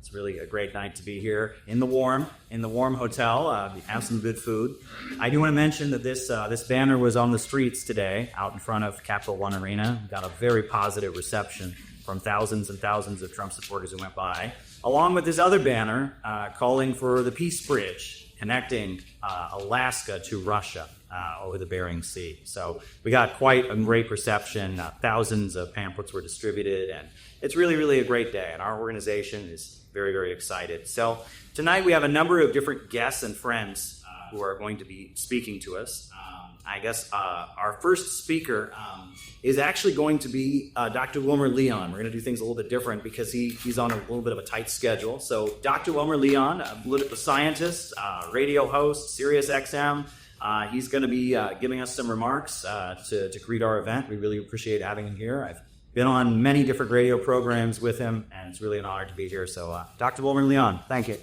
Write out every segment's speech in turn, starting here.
It's really a great night to be here in the warm hotel. Have some good food. I do want to mention that this banner was on the streets today, out in front of Capital One Arena. Got a very positive reception from thousands and thousands of Trump supporters who went by, along with this other banner calling for the Peace Bridge connecting Alaska to Russia over the Bering Sea. So we got quite a great reception. Thousands of pamphlets were distributed, and it's really, really a great day. And our organization is very, very excited. So tonight we have a number of different guests and friends who are going to be speaking to us. I guess our first speaker is actually going to be Dr. Wilmer Leon. We're going to do things a little bit different because he's on a little bit of a tight schedule. So Dr. Wilmer Leon, a political scientist, radio host, Sirius XM. He's going to be giving us some remarks to greet our event. We really appreciate having him here. I've been on many different radio programs with him, and it's really an honor to be here. So Dr. Wilmer Leon, thank you.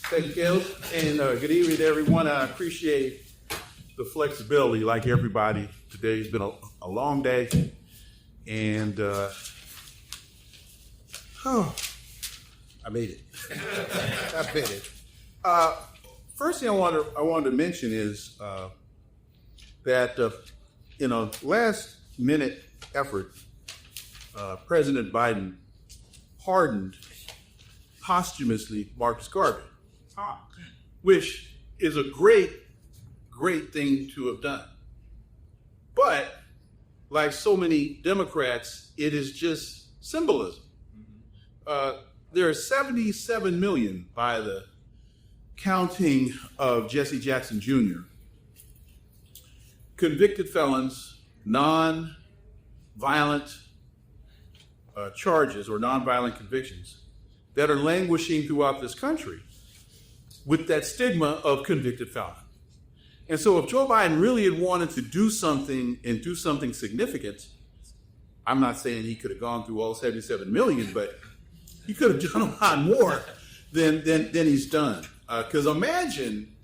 Thank you, Caleb, and good evening to everyone. I appreciate the flexibility, like everybody. Today's been a long day, and I made it. I made it. First thing I wanted to mention is that in a last-minute effort, President Biden pardoned posthumously Marcus Garvey, which is a great thing to have done. But like so many Democrats, it is just symbolism. There are 77 million by the counting of Jesse Jackson Jr. convicted felons, non-violent charges or non-violent convictions that are languishing throughout this country with that stigma of convicted felon. And so if Joe Biden really had wanted to do something and do something significant, I'm not saying he could have gone through all 77 million, but he could have done a lot more than he's done. Because imagine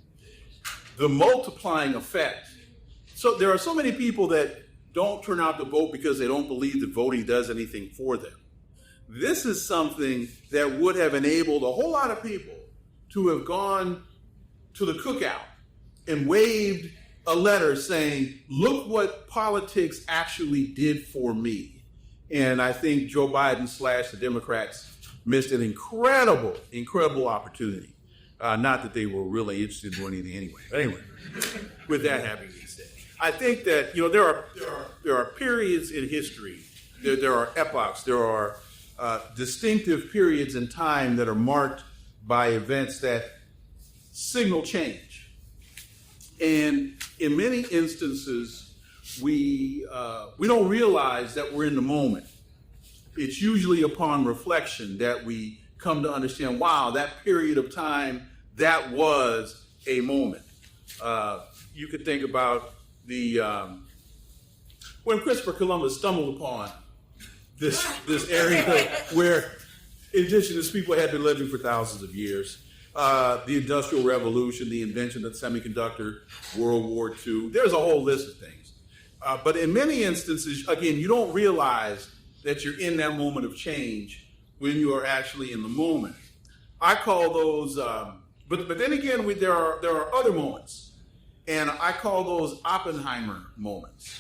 the multiplying effect. So there are so many people that don't turn out to vote because they don't believe that voting does anything for them. This is something that would have enabled a whole lot of people to have gone to the cookout and waved a letter saying, look what politics actually did for me. And I think Joe Biden / the Democrats missed an incredible opportunity. Not that they were really interested in doing anything anyway. But anyway, with that having been said, I think that there are periods in history, there are epochs, there are distinctive periods in time that are marked by events that signal change. And in many instances, we don't realize that we're in the moment. It's usually upon reflection that we come to understand, wow, that period of time, that was a moment. You could think about when Christopher Columbus stumbled upon this area where indigenous people had been living for thousands of years. The Industrial Revolution, the invention of the semiconductor, World War II. There's a whole list of things. But in many instances, again, you don't realize that you're in that moment of change when you are actually in the moment. I call those, but then again, there are other moments, and I call those Oppenheimer moments.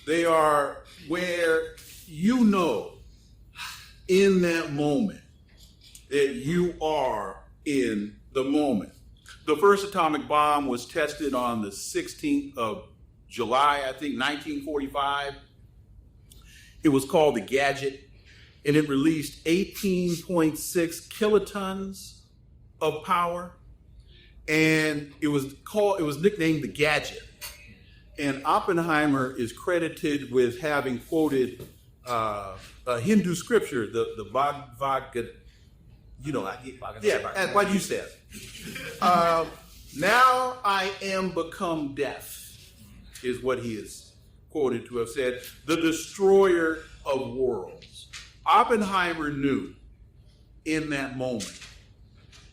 They are where you know in that moment that you are in the moment. The first atomic bomb was tested on the 16th of July, I think, 1945. It was called the Gadget, and it released 18.6 kilotons of power, and it was nicknamed the Gadget. And Oppenheimer is credited with having quoted a Hindu scripture, the Bhagavad Gita. What you said. Now I am become death, is what he is quoted to have said, the destroyer of worlds. Oppenheimer knew in that moment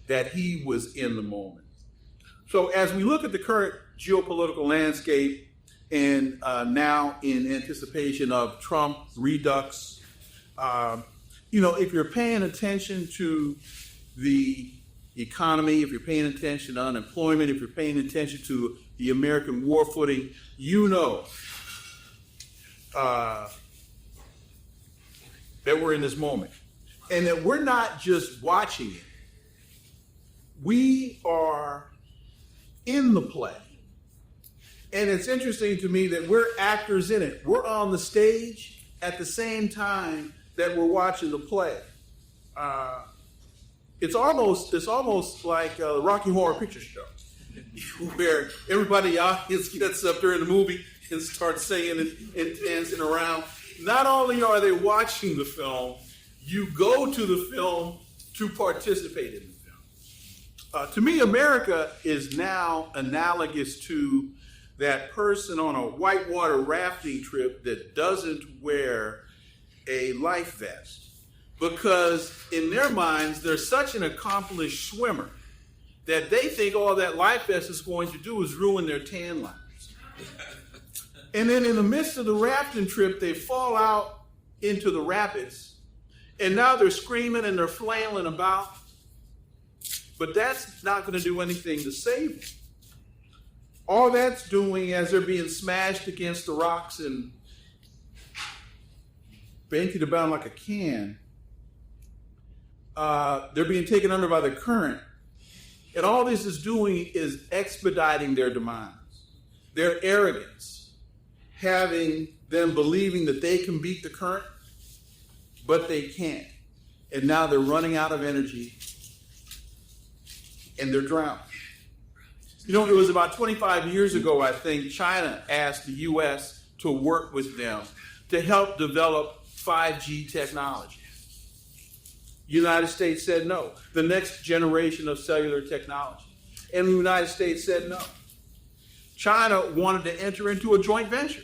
that he was in the moment. So as we look at the current geopolitical landscape and now in anticipation of Trump redux. If you're paying attention to the economy, if you're paying attention to unemployment, if you're paying attention to the American war footing, you know that we're in this moment. And that we're not just watching it. We are in the play. And it's interesting to me that we're actors in it. We're on the stage at the same time that we're watching the play. It's almost like the Rocky Horror Picture Show, where everybody audience gets up during the movie and starts singing and dancing around. Not only are they watching the film, you go to the film to participate in the film. To me, America is now analogous to that person on a whitewater rafting trip that doesn't wear a life vest, because in their minds, they're such an accomplished swimmer that they think all that life vest is going to do is ruin their tan lines. And then in the midst of the rafting trip, they fall out into the rapids, and now they're screaming and they're flailing about, but that's not going to do anything to save them. All that's doing, as they're being smashed against the rocks and banking about like a can, they're being taken under by the current. And all this is doing is expediting their demise, their arrogance, having them believing that they can beat the current, but they can't. And now they're running out of energy and they're drowning. It was about 25 years ago, I think, China asked the U.S. to work with them to help develop 5G technology. The United States said no. The next generation of cellular technology. And the United States said no. China wanted to enter into a joint venture.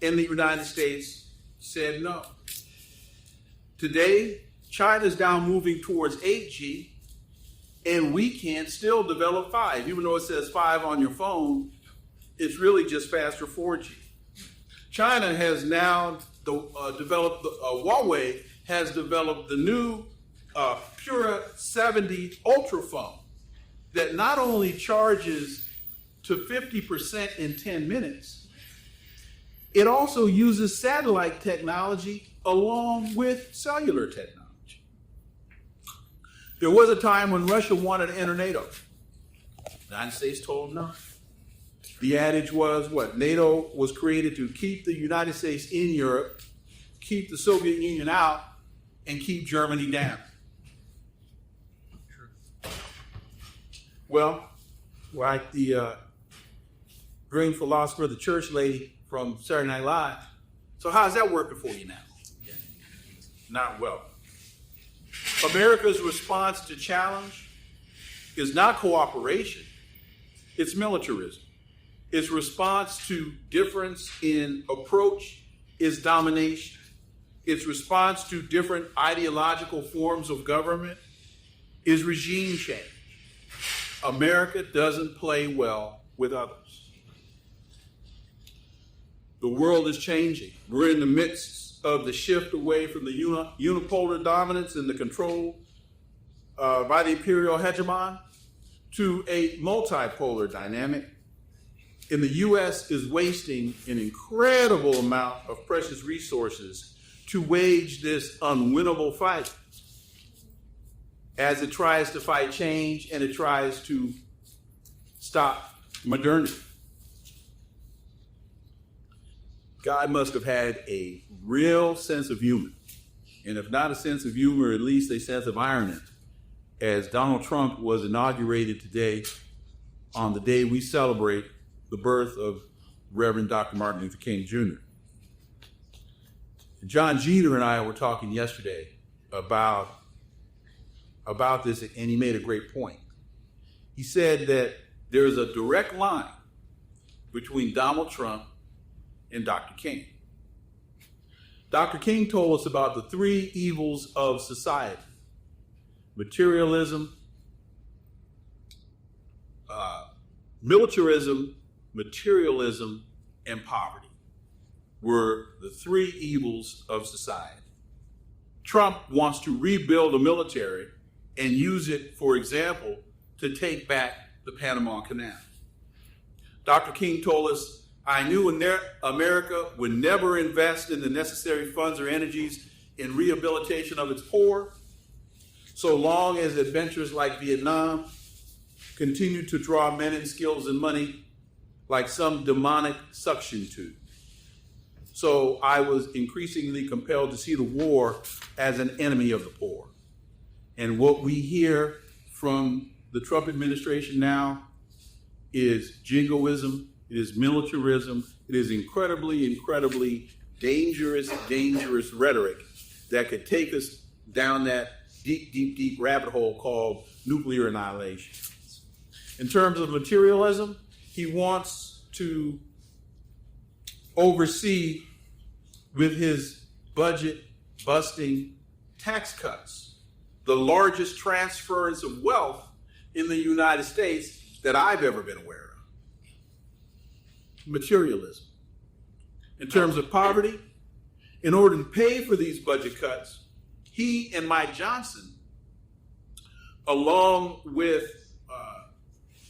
And the United States said no. Today, China's now moving towards 8G, and we can't still develop 5. Even though it says 5 on your phone, it's really just faster 4G. China has now developed, Huawei has developed the new Pura 70 Ultra phone that not only charges to 50% in 10 minutes, it also uses satellite technology along with cellular technology. There was a time when Russia wanted to enter NATO. The United States told them no. The adage was what? NATO was created to keep the United States in Europe, keep the Soviet Union out, and keep Germany down. Well, like the green philosopher, the church lady from Saturday Night Live, so how's that working for you now? Not well. America's response to challenge is not cooperation, it's militarism. Its response to difference in approach is domination. Its response to different ideological forms of government is regime change. America doesn't play well with others. The world is changing. We're in the midst of the shift away from the unipolar dominance and the control by the imperial hegemon to a multipolar dynamic. And the U.S. is wasting an incredible amount of precious resources to wage this unwinnable fight as it tries to fight change and it tries to stop modernity. God must have had a real sense of humor, and if not a sense of humor, at least a sense of irony, as Donald Trump was inaugurated today on the day we celebrate the birth of Reverend Dr. Martin Luther King Jr. John Jeter and I were talking yesterday about this, and he made a great point. He said that there's a direct line between Donald Trump and Dr. King. Dr. King told us about the 3 evils of society: materialism, militarism, and poverty were the three evils of society. Trump wants to rebuild the military and use it, for example, to take back the Panama Canal. Dr. King told us, I knew America would never invest in the necessary funds or energies in rehabilitation of its poor, so long as adventures like Vietnam continue to draw men and skills and money like some demonic suction tube. So I was increasingly compelled to see the war as an enemy of the poor. And what we hear from the Trump administration now is jingoism, it is militarism, it is incredibly, incredibly dangerous rhetoric that could take us down that deep rabbit hole called nuclear annihilation. In terms of materialism, he wants to oversee with his budget-busting tax cuts the largest transference of wealth in the United States that I've ever been aware of. Materialism. In terms of poverty, in order to pay for these budget cuts, he and Mike Johnson, along with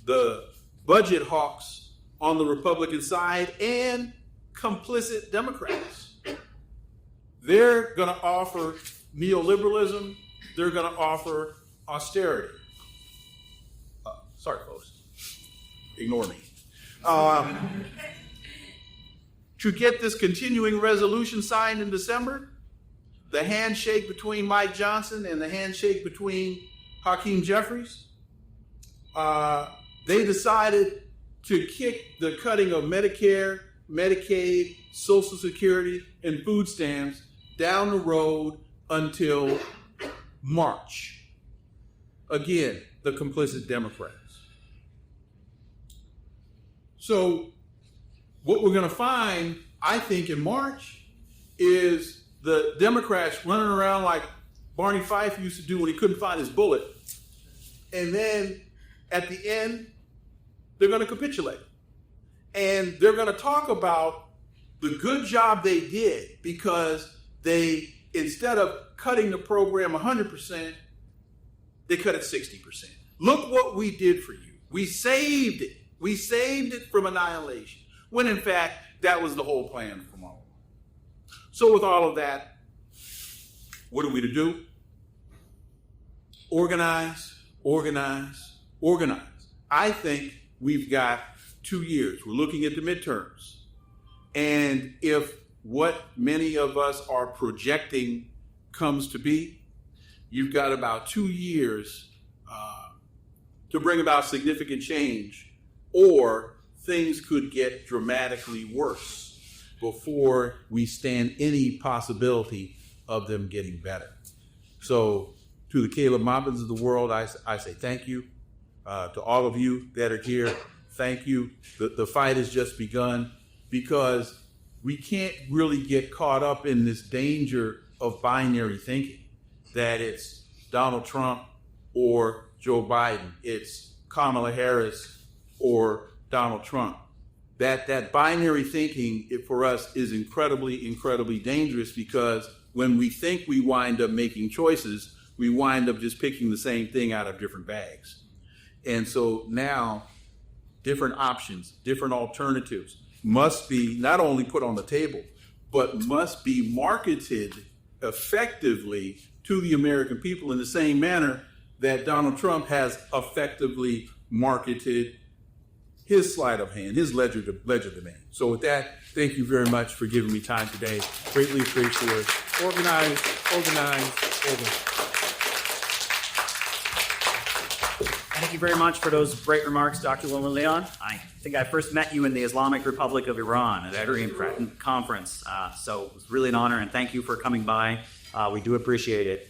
the budget hawks on the Republican side and complicit Democrats, they're going to offer neoliberalism, they're going to offer austerity. Sorry, folks. Ignore me. To get this continuing resolution signed in December, the handshake between Mike Johnson and the handshake between Hakeem Jeffries, they decided to kick the cutting of Medicare, Medicaid, Social Security, and food stamps down the road until March. Again, the complicit Democrats. So what we're going to find, I think, in March is the Democrats running around like Barney Fife used to do when he couldn't find his bullet. And then at the end, they're going to capitulate. And they're going to talk about the good job they did because they, instead of cutting the program 100%, they cut it 60%. Look what we did for you. We saved it. We saved it from annihilation, when in fact, that was the whole plan from all along. So with all of that, what are we to do? Organize, organize, organize. I think we've got 2 years. We're looking at the midterms. And if what many of us are projecting comes to be, you've got about 2 years to bring about significant change, or things could get dramatically worse before we stand any possibility of them getting better. So to the Caleb Mobbins of the world, I say thank you. To all of you that are here, thank you. The fight has just begun, because we can't really get caught up in this danger of binary thinking, that it's Donald Trump or Joe Biden, it's Kamala Harris or Donald Trump. That binary thinking, for us, is incredibly, incredibly dangerous, because when we think we wind up making choices, we wind up just picking the same thing out of different bags. And so now, different options, different alternatives must be not only put on the table, but must be marketed effectively to the American people in the same manner that Donald Trump has effectively marketed his sleight of hand, his ledger demand. So with that, thank you very much for giving me time today. Greatly appreciate it. Organize, organize, organize. Thank you very much for those great remarks, Dr. Wilmer Leon. I think I first met you in the Islamic Republic of Iran at a very important conference. So it was really an honor, and thank you for coming by. We do appreciate it.